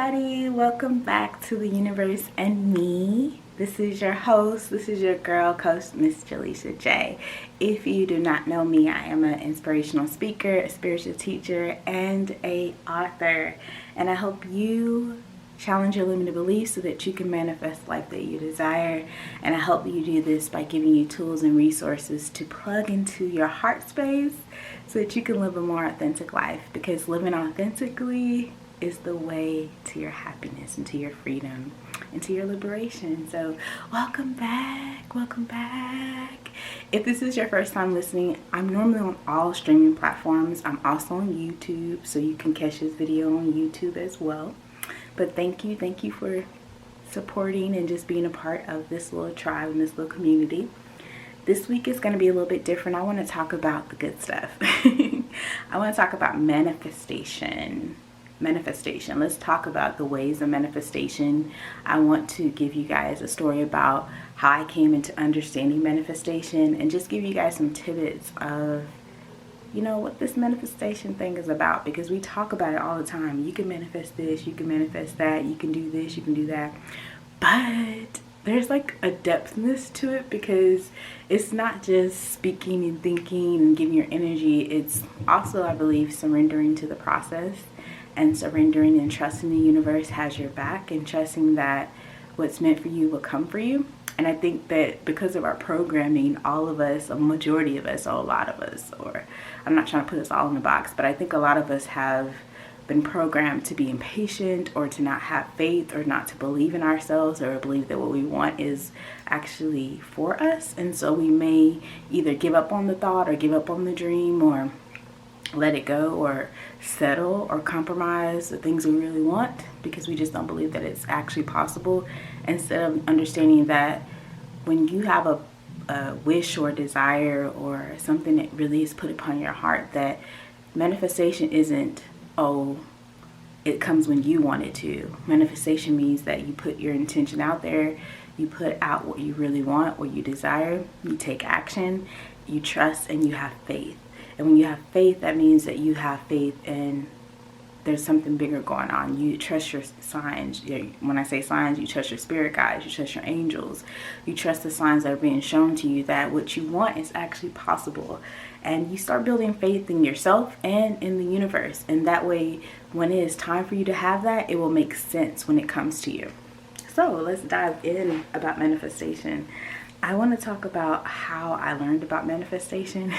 everybody. Welcome back to the universe and me. This is your host. This is your girl, Coach Miss Jelisha J. If you do not know me, I am an inspirational speaker, a spiritual teacher, and an author. And I help you challenge your limited beliefs so that you can manifest life that you desire. And I help you do this by giving you tools and resources to plug into your heart space so that you can live a more authentic life, because living authentically is the way to your happiness and to your freedom and to your liberation. So welcome back. If this is your first time listening, I'm normally on all streaming platforms. I'm also on YouTube, so you can catch this video on YouTube as well. But thank you for supporting and just being a part of this little tribe and this little community. This week is going to be a little bit different. I want to talk about the good stuff. I want to talk about manifestation. Let's talk about the ways of manifestation. I want to give you guys a story about how I came into understanding manifestation and just give you guys some tidbits of, what this manifestation thing is about, because we talk about it all the time. You can manifest this, you can manifest that, you can do this, you can do that. But there's like a depthness to it, because it's not just speaking and thinking and giving your energy. It's also, I believe, surrendering to the process and surrendering and trusting the universe has your back and trusting that what's meant for you will come for you. And I think that because of our programming, all of us, a majority of us, or a lot of us, or I'm not trying to put us all in a box, but I think a lot of us have been programmed to be impatient or to not have faith or not to believe in ourselves or believe that what we want is actually for us. And so we may either give up on the thought or give up on the dream or let it go or settle or compromise the things we really want because we just don't believe that it's actually possible, instead of understanding that when you have a wish or desire or something that really is put upon your heart, that manifestation isn't, it comes when you want it to. Manifestation means that you put your intention out there, you put out what you really want, what you desire, you take action, you trust, and you have faith. And when you have faith, that means that you have faith in there's something bigger going on. You trust your signs. When I say signs, you trust your spirit guides, you trust your angels, you trust the signs that are being shown to you that what you want is actually possible. And you start building faith in yourself and in the universe. And that way, when it is time for you to have that, it will make sense when it comes to you. So let's dive in about manifestation. I want to talk about how I learned about manifestation.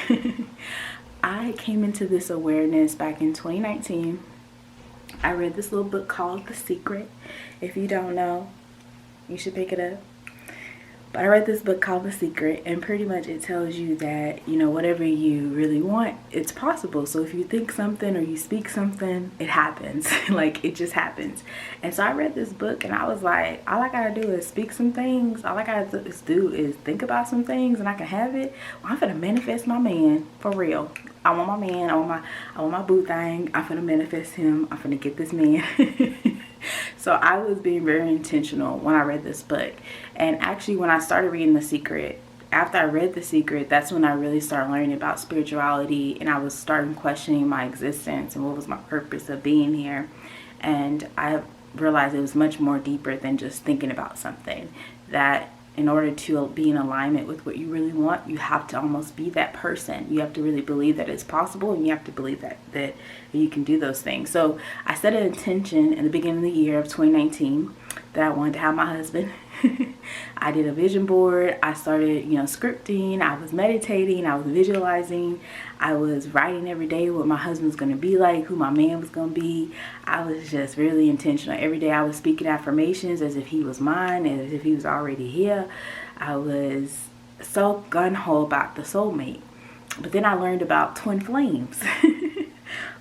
I came into this awareness back in 2019. I read this little book called The Secret. If you don't know, you should pick it up. But I read this book called The Secret, and pretty much it tells you that, whatever you really want, it's possible. So if you think something or you speak something, it happens. Like, it just happens. And so I read this book and I was like, all I gotta do is speak some things. All I gotta do is think about some things and I can have it. Well, I'm gonna manifest my man for real. I want my man, I want my boo thing. I'm gonna manifest him. I'm gonna get this man. So I was being very intentional when I read this book. And actually, when I started reading The Secret, after I read The Secret, that's when I really started learning about spirituality, and I was starting questioning my existence and what was my purpose of being here. And I realized it was much more deeper than just thinking about something. That in order to be in alignment with what you really want, you have to almost be that person. You have to really believe that it's possible, and you have to believe that you can do those things. So I set an intention in the beginning of the year of 2019 that I wanted to have my husband. I did a vision board. I started, scripting. I was meditating. I was visualizing. I was writing every day what my husband was going to be like, who my man was going to be. I was just really intentional. Every day I was speaking affirmations as if he was mine, as if he was already here. I was so gung-ho about the soulmate. But then I learned about twin flames.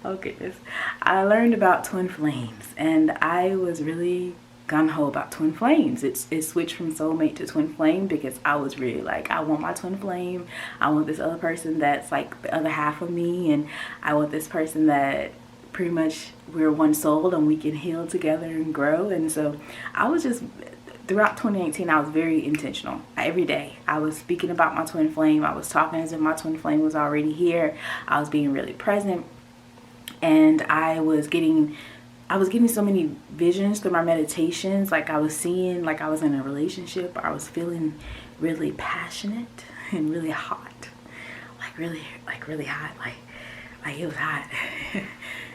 Oh goodness. I learned about twin flames, and I was really gung-ho about twin flames. It switched from soulmate to twin flame because I was really like, I want my twin flame. I want this other person that's like the other half of me, and I want this person that pretty much we're one soul and we can heal together and grow. And so I was just, throughout 2018, I was very intentional. Every day I was speaking about my twin flame. I was talking as if my twin flame was already here. I was being really present, and I was getting I was getting so many visions through my meditations. Like I was seeing, like I was in a relationship. I was feeling really passionate and really hot, like really hot. Like it was hot.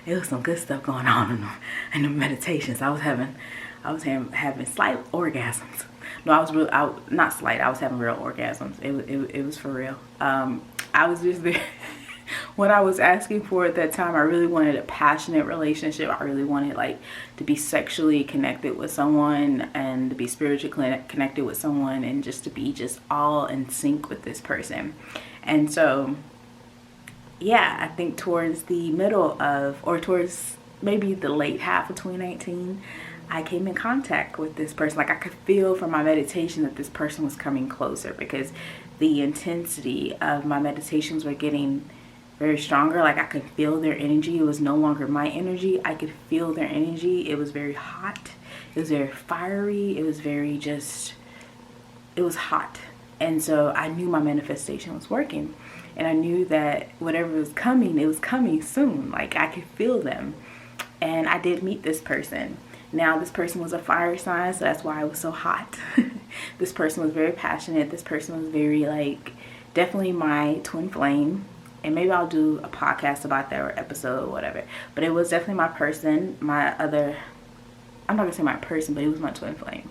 It was some good stuff going on in the meditations. I was having slight orgasms. No, not slight. I was having real orgasms. It was for real. I was just there. What I was asking for at that time, I really wanted a passionate relationship. I really wanted like to be sexually connected with someone and to be spiritually connected with someone and just to be just all in sync with this person. And so, yeah, I think towards the middle of, or towards maybe the late half of 2019, I came in contact with this person. Like I could feel from my meditation that this person was coming closer because the intensity of my meditations were getting very stronger. Like I could feel their energy. It was no longer my energy. I could feel their energy. It was very hot. It was very fiery. It was very just, it was hot. And so I knew my manifestation was working. And I knew that whatever was coming, it was coming soon. Like I could feel them. And I did meet this person. Now this person was a fire sign, so that's why it was so hot. This person was very passionate. This person was very like, definitely my twin flame. And maybe I'll do a podcast about that or episode or whatever. But it was definitely my person, I'm not going to say my person, but it was my twin flame.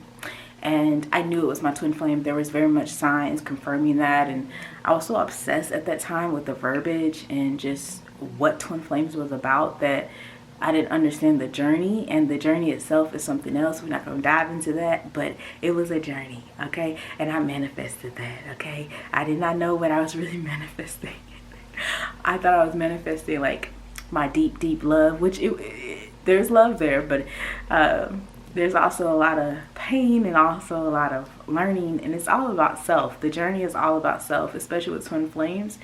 And I knew it was my twin flame. There was very much signs confirming that. And I was so obsessed at that time with the verbiage and just what twin flames was about that I didn't understand the journey. And the journey itself is something else. We're not going to dive into that. But it was a journey, okay? And I manifested that, okay? I did not know what I was really manifesting. I thought I was manifesting like my deep love, which there's love there, but there's also a lot of pain and also a lot of learning, and it's all about self. The journey is all about self, especially with twin flames.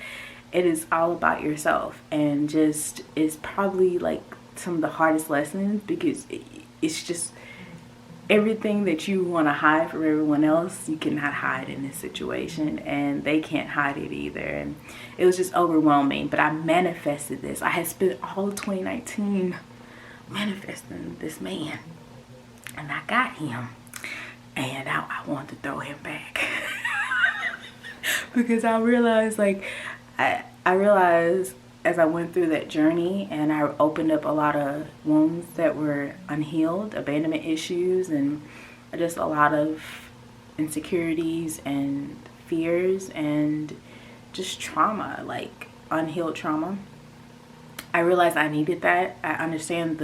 It is all about yourself, and just it's probably like some of the hardest lessons because it's just everything that you want to hide from everyone else, you cannot hide in this situation, and they can't hide it either. And it was just overwhelming, but I manifested this. I had spent all of 2019 manifesting this man, and I got him, and I wanted to throw him back because I realized, like, I realized as I went through that journey and I opened up a lot of wounds that were unhealed, abandonment issues, and just a lot of insecurities and fears and just trauma, like unhealed trauma. I realized I needed that. I understand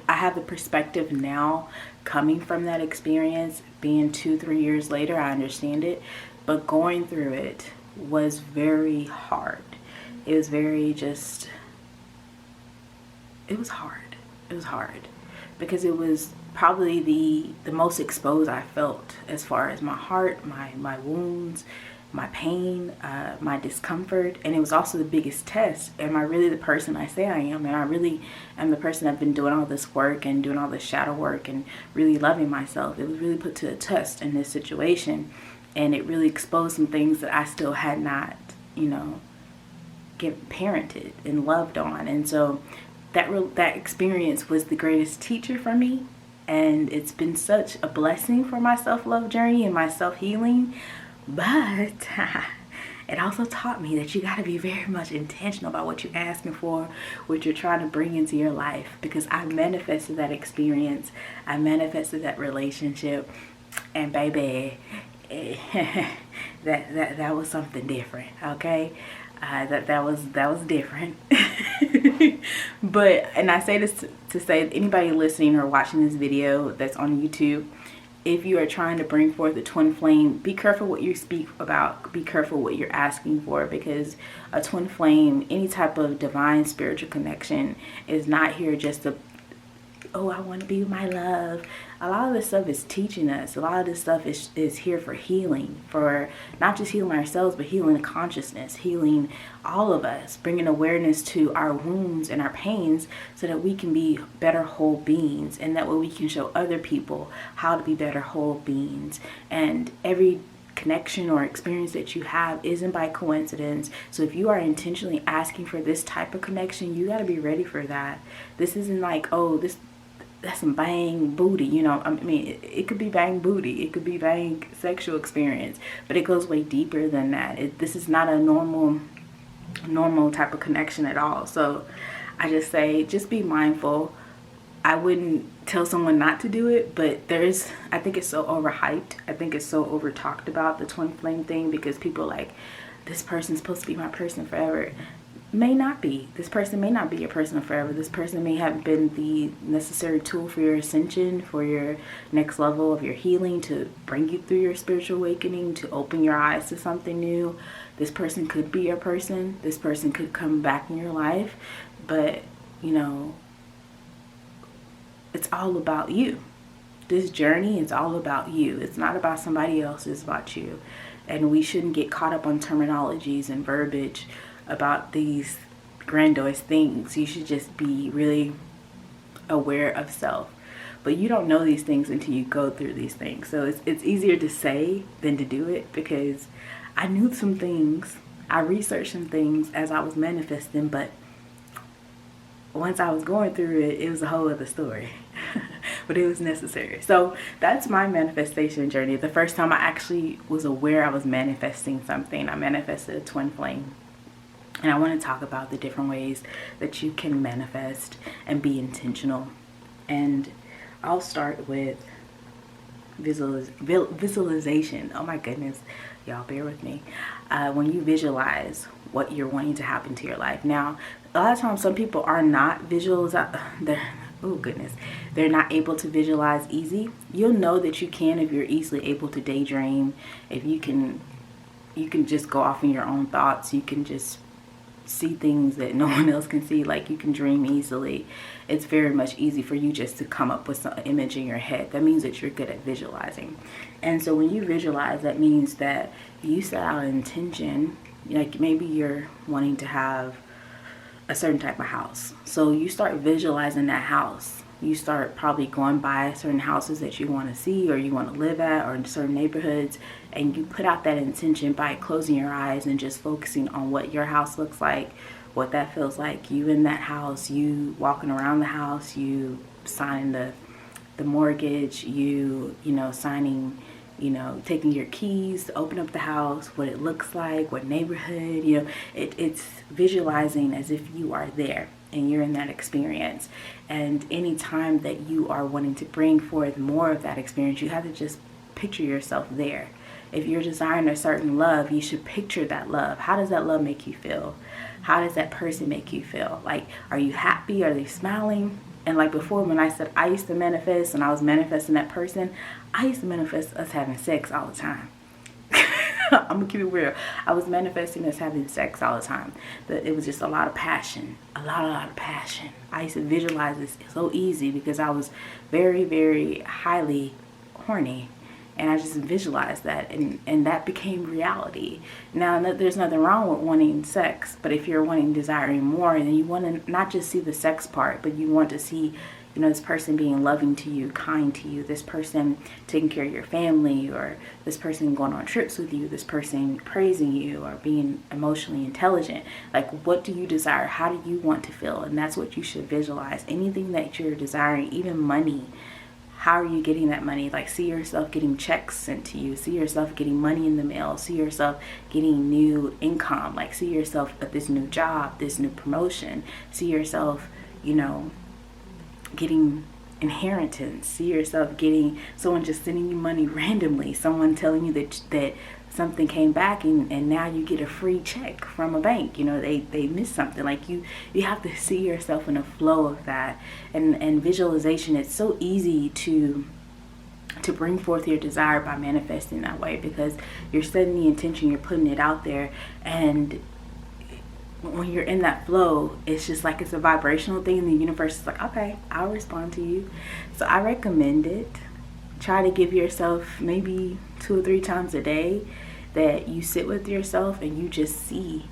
I have the perspective now coming from that experience. Being 2-3 years later, I understand it. But going through it was very hard. It was very just, it was hard. It was hard because it was probably the most exposed I felt as far as my heart, my wounds, my pain, my discomfort. And it was also the biggest test. Am I really the person I say I am? And I really am the person I've been doing all this work and doing all this shadow work and really loving myself. It was really put to a test in this situation. And it really exposed some things that I still had not, parented and loved on. And so that experience was the greatest teacher for me. And it's been such a blessing for my self-love journey and my self-healing. But it also taught me that you got to be very much intentional about what you're asking for, what you're trying to bring into your life. Because I manifested that experience. I manifested that relationship. And baby, that was something different, okay? That was different. But, and I say this to say, anybody listening or watching this video that's on YouTube, if you are trying to bring forth a twin flame, be careful what you speak about. Be careful what you're asking for, because a twin flame, any type of divine spiritual connection, is not here just to, oh, I want to be with my love. A lot of this stuff is teaching us. A lot of this stuff is here for healing, for not just healing ourselves, but healing consciousness, healing all of us, bringing awareness to our wounds and our pains so that we can be better whole beings, and that way we can show other people how to be better whole beings. And every connection or experience that you have isn't by coincidence. So if you are intentionally asking for this type of connection, you got to be ready for that. This isn't like, oh, that's some bang booty, you know. I mean, it could be bang booty, it could be bang sexual experience, but it goes way deeper than that. This is not a normal type of connection at all. So I just say, just be mindful. I wouldn't tell someone not to do it, but I think it's so overhyped. I think it's so over talked about, the twin flame thing, because people are like, this person's supposed to be my person forever. May not be. This person may not be your person forever. This person may have been the necessary tool for your ascension, for your next level of your healing, to bring you through your spiritual awakening, to open your eyes to something new. This person could be your person. This person could come back in your life. But, you know, it's all about you. This journey is all about you. It's not about somebody else. It's about you. And we shouldn't get caught up on terminologies and verbiage about these grandiose things. You should just be really aware of self. But you don't know these things until you go through these things. So it's easier to say than to do it, because I knew some things. I researched some things as I was manifesting, but once I was going through it, it was a whole other story. But it was necessary. So that's my manifestation journey. The first time I actually was aware I was manifesting something, I manifested a twin flame. And I want to talk about the different ways that you can manifest and be intentional. And I'll start with visualization. Oh my goodness, y'all bear with me. When you visualize what you're wanting to happen to your life. Now, a lot of times some people are not they're not able to visualize easy. You'll know that you can if you're easily able to daydream. If you can just go off in your own thoughts. You can just see things that no one else can see. Like, you can dream easily. It's very much easy for you just to come up with some image in your head. That means that you're good at visualizing. And so when you visualize, that means that you set out an intention. Like, maybe you're wanting to have a certain type of house. So you start visualizing that house. You start probably going by certain houses that you want to see or you want to live at, or in certain neighborhoods, and you put out that intention by closing your eyes and just focusing on what your house looks like, what that feels like, you in that house, you walking around the house, you signing the mortgage, you know, signing, you know, taking your keys to open up the house, what it looks like, what neighborhood, you know, it's visualizing as if you are there and you're in that experience. And any time that you are wanting to bring forth more of that experience, you have to just picture yourself there. If you're desiring a certain love, you should picture that love. How does that love make you feel? How does that person make you feel? Like, are you happy? Are they smiling? And like before, when I said I used to manifest and I was manifesting that person, I used to manifest us having sex all the time. I'm gonna keep it real. I was manifesting us having sex all the time. It was just a lot of passion, a lot of passion. I used to visualize this so easy because I was very, very highly horny. And I just visualized that, and that became reality. Now, there's nothing wrong with wanting sex, but if you're desiring more, then you want to not just see the sex part, but you want to see, you know, this person being loving to you, kind to you, this person taking care of your family, or this person going on trips with you, this person praising you, or being emotionally intelligent. Like, what do you desire? How do you want to feel? And that's what you should visualize. Anything that you're desiring, even money. How are you getting that money? Like, see yourself getting checks sent to you. See yourself getting money in the mail. See yourself getting new income. Like, see yourself at this new job, this new promotion. See yourself, you know, getting inheritance. See yourself getting someone just sending you money randomly. Someone telling you that something came back and now you get a free check from a bank. You know, they missed something. Like, you have to see yourself in a flow of that. And visualization, it's so easy to bring forth your desire by manifesting that way, because you're setting the intention, you're putting it out there, and when you're in that flow, it's just like it's a vibrational thing, and the universe is like, okay, I'll respond to you. So I recommend it. Try to give yourself maybe 2 or 3 times a day that you sit with yourself and you just see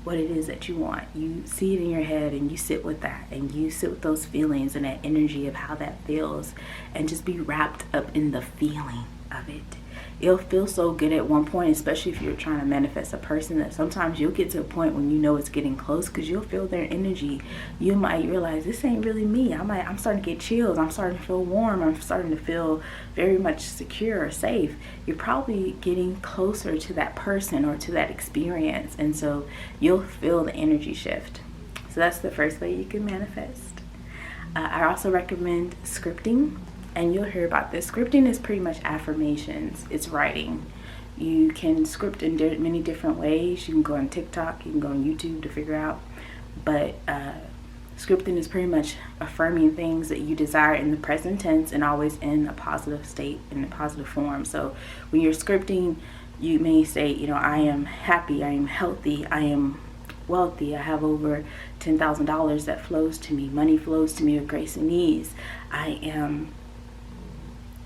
what it is that you want. You see it in your head and you sit with that, and you sit with those feelings and that energy of how that feels, and just be wrapped up in the feeling of it. it'll feel so good at one point, especially if you're trying to manifest a person, that sometimes you'll get to a point when you know it's getting close, because you'll feel their energy. You might realize this ain't really me. I'm starting to get chills. I'm starting to feel warm. I'm starting to feel very much secure or safe. You're probably getting closer to that person or to that experience, and so you'll feel the energy shift. So that's the first way you can manifest. I also recommend scripting. And you'll hear about this. Scripting is pretty much affirmations. It's writing. You can script in many different ways. You can go on TikTok. You can go on YouTube to figure out. But scripting is pretty much affirming things that you desire in the present tense and always in a positive state, in a positive form. So when you're scripting, you may say, I am happy, I am healthy, I am wealthy, I have over $10,000 that flows to me. Money flows to me with grace and ease. I am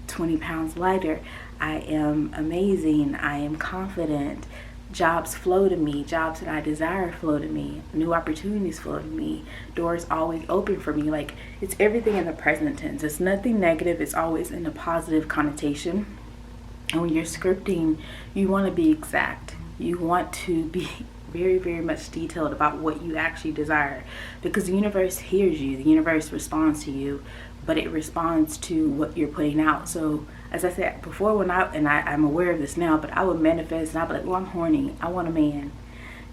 20 pounds lighter. I am amazing. I am confident. Jobs flow to me. Jobs that I desire flow to me. New opportunities flow to me. Doors always open for me. Like, it's everything in the present tense. It's nothing negative. It's always in a positive connotation. And when you're scripting, you want to be exact. You want to be very, very much detailed about what you actually desire, because the universe hears you. The universe responds to you, but it responds to what you're putting out. So as I said before, I'm aware of this now, but I would manifest and I'd be like, well, I'm horny, I want a man.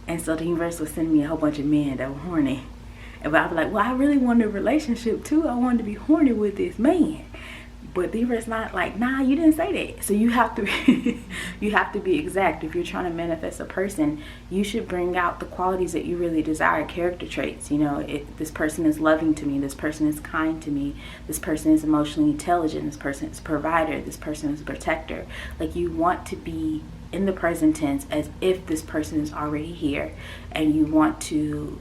And so the universe would send me a whole bunch of men that were horny. But I'd be like, well, I really wanted a relationship too. I wanted to be horny with this man. But the universe not like, nah, you didn't say that. So you have to you have to be exact. If you're trying to manifest a person, you should bring out the qualities that you really desire, character traits. This person is loving to me, this person is kind to me, this person is emotionally intelligent, this person is a provider, this person is a protector. Like, you want to be in the present tense as if this person is already here, and you want to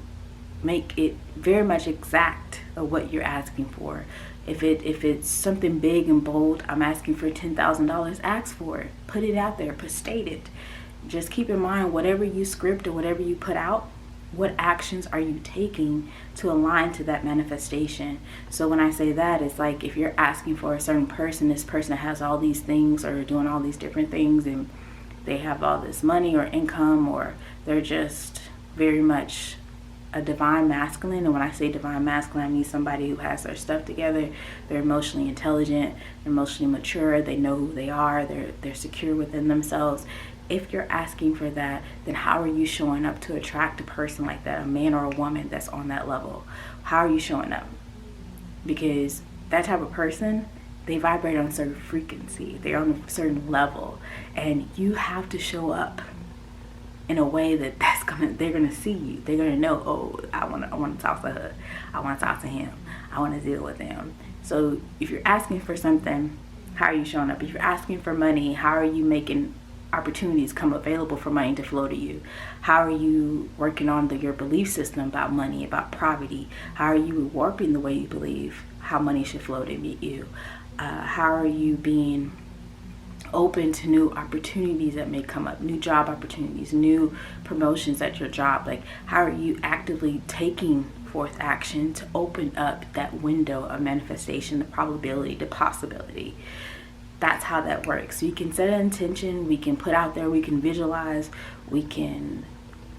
make it very much exact of what you're asking for. If it's something big and bold, I'm asking for $10,000, ask for it. Put it out there, state it. Just keep in mind, whatever you script or whatever you put out, what actions are you taking to align to that manifestation? So when I say that, it's like, if you're asking for a certain person, this person has all these things or doing all these different things, and they have all this money or income, or they're just very much a divine masculine. And when I say divine masculine, I mean somebody who has their stuff together. They're emotionally intelligent, they're emotionally mature, they know who they are, they're secure within themselves. If you're asking for that, then how are you showing up to attract a person like that, a man or a woman that's on that level? How are you showing up? Because that type of person, they vibrate on a certain frequency, they're on a certain level, and you have to show up in a way they're gonna see you. They're gonna know, oh, I wanna talk to her, I wanna talk to him, I wanna deal with him. So if you're asking for something, how are you showing up? If you're asking for money, how are you making opportunities come available for money to flow to you? How are you working on your belief system about money, about poverty? How are you warping the way you believe how money should flow to meet you? How are you being open to new opportunities that may come up, new job opportunities, new promotions at your job? Like, how are you actively taking forth action to open up that window of manifestation, the probability, the possibility? That's how that works. So you can set an intention, we can put out there, we can visualize, we can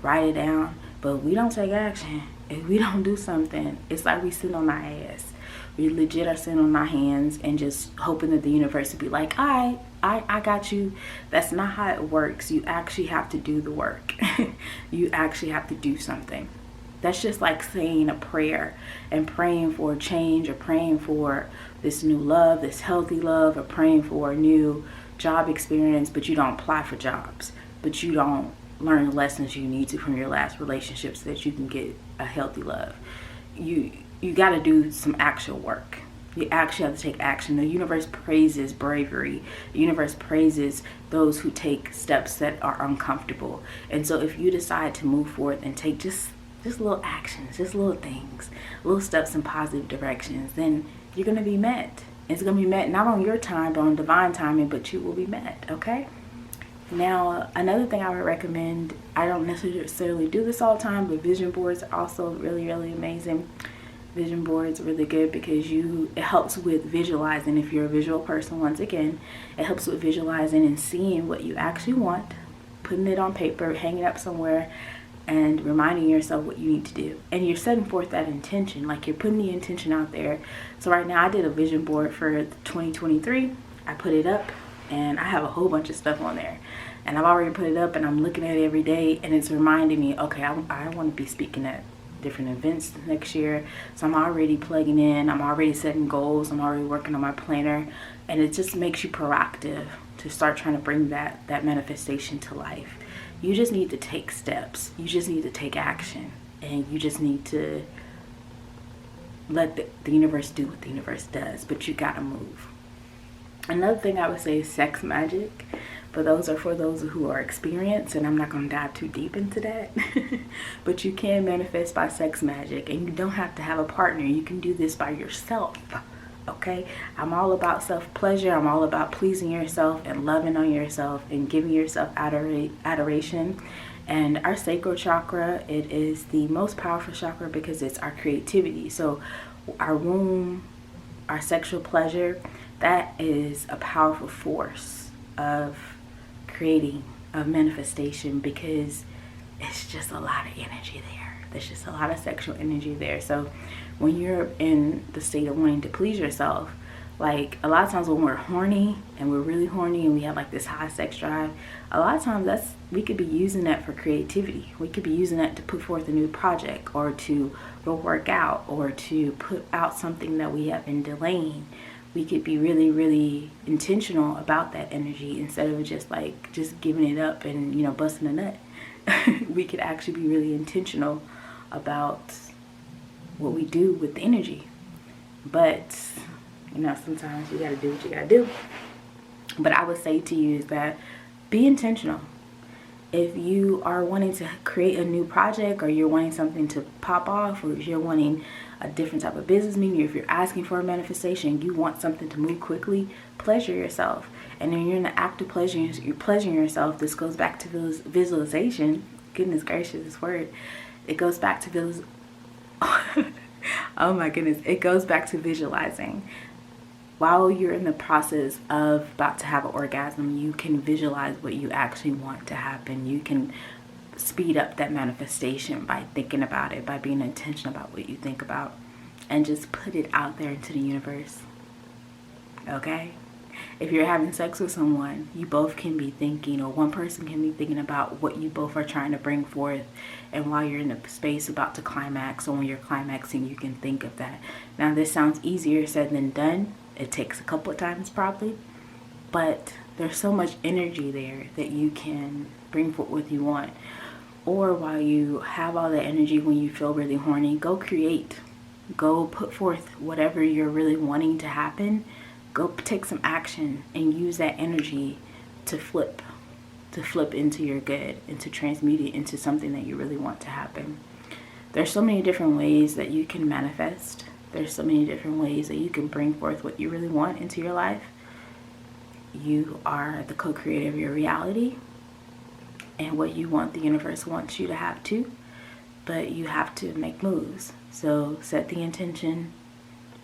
write it down, but we don't take action. If we don't do something, it's like we sit on our ass. We legit are sitting on our hands and just hoping that the universe would be like, all right, I got you. That's not how it works. You actually have to do the work. You actually have to do something. That's just like saying a prayer and praying for a change, or praying for this new love, this healthy love, or praying for a new job experience, but you don't apply for jobs, but you don't learn the lessons you need to from your last relationship so that you can get a healthy love. You got to do some actual work. You actually have to take action. The universe praises bravery. The universe praises those who take steps that are uncomfortable. And so if you decide to move forward and take just little actions, just little things, little steps in positive directions, then you're going to be met. It's going to be met not on your time, but on divine timing, but you will be met, okay? Now, another thing I would recommend, I don't necessarily do this all the time, but vision boards are also really, really amazing. Vision boards are really good because it helps with visualizing. If you're a visual person, once again, it helps with visualizing and seeing what you actually want, putting it on paper, hanging it up somewhere, and reminding yourself what you need to do. And you're setting forth that intention, like you're putting the intention out there. So right now I did a vision board for 2023. I put it up and I have a whole bunch of stuff on there. And I've already put it up and I'm looking at it every day, and it's reminding me, okay, I want to be speaking at different events next year. So I'm already plugging in, I'm already setting goals, I'm already working on my planner, and it just makes you proactive to start trying to bring that manifestation to life. You just need to take steps. You just need to take action, and you just need to let the universe do what the universe does, but you gotta move. Another thing I would say is sex magic. But those are for those who are experienced, and I'm not going to dive too deep into that. But you can manifest by sex magic, and you don't have to have a partner. You can do this by yourself, okay? I'm all about self-pleasure. I'm all about pleasing yourself and loving on yourself and giving yourself adoration. And our sacral chakra, it is the most powerful chakra because it's our creativity. So our womb, our sexual pleasure, that is a powerful force of creating a manifestation, because it's just a lot of energy there. There's just a lot of sexual energy there. So when you're in the state of wanting to please yourself, like a lot of times when we're horny and we're really horny and we have like this high sex drive, a lot of times we could be using that for creativity. We could be using that to put forth a new project, or to go work out, or to put out something that we have been delaying. We could be really, really intentional about that energy instead of just giving it up and, busting a nut. We could actually be really intentional about what we do with the energy. But, sometimes you got to do what you got to do. But I would say to you is that be intentional. If you are wanting to create a new project, or you're wanting something to pop off, or if you're wanting a different type of business meeting, or if you're asking for a manifestation, you want something to move quickly, pleasure yourself. And then you're in the act of pleasuring yourself. This goes back to visualization. Goodness gracious, this word. It goes back to oh my goodness. It goes back to visualizing. While you're in the process of about to have an orgasm, you can visualize what you actually want to happen. You can speed up that manifestation by thinking about it, by being intentional about what you think about, and just put it out there into the universe. Okay? If you're having sex with someone, you both can be thinking, or one person can be thinking about what you both are trying to bring forth. And while you're in the space about to climax, or when you're climaxing, you can think of that. Now, this sounds easier said than done. It takes a couple of times probably, but there's so much energy there that you can bring forth what you want. Or while you have all that energy, when you feel really horny, go create. Go put forth whatever you're really wanting to happen. Go take some action and use that energy to flip into your good, and to transmute it into something that you really want to happen. There's so many different ways that you can manifest. There's so many different ways that you can bring forth what you really want into your life. You are the co-creator of your reality, and what you want, the universe wants you to have too. But you have to make moves. So set the intention,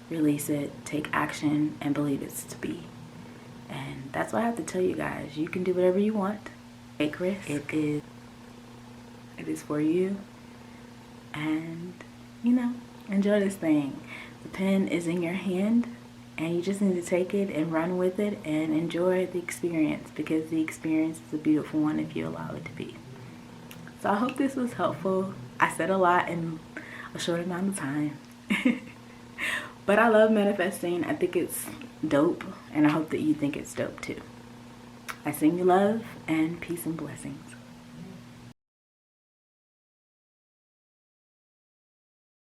release it, take action, and believe it's to be. And that's what I have to tell you guys. You can do whatever you want. Take risks. It is for you. And, enjoy this thing. The pen is in your hand, and you just need to take it and run with it and enjoy the experience, because the experience is a beautiful one if you allow it to be. So I hope this was helpful. I said a lot in a short amount of time. But I love manifesting. I think it's dope, and I hope that you think it's dope too. I send you love and peace and blessings.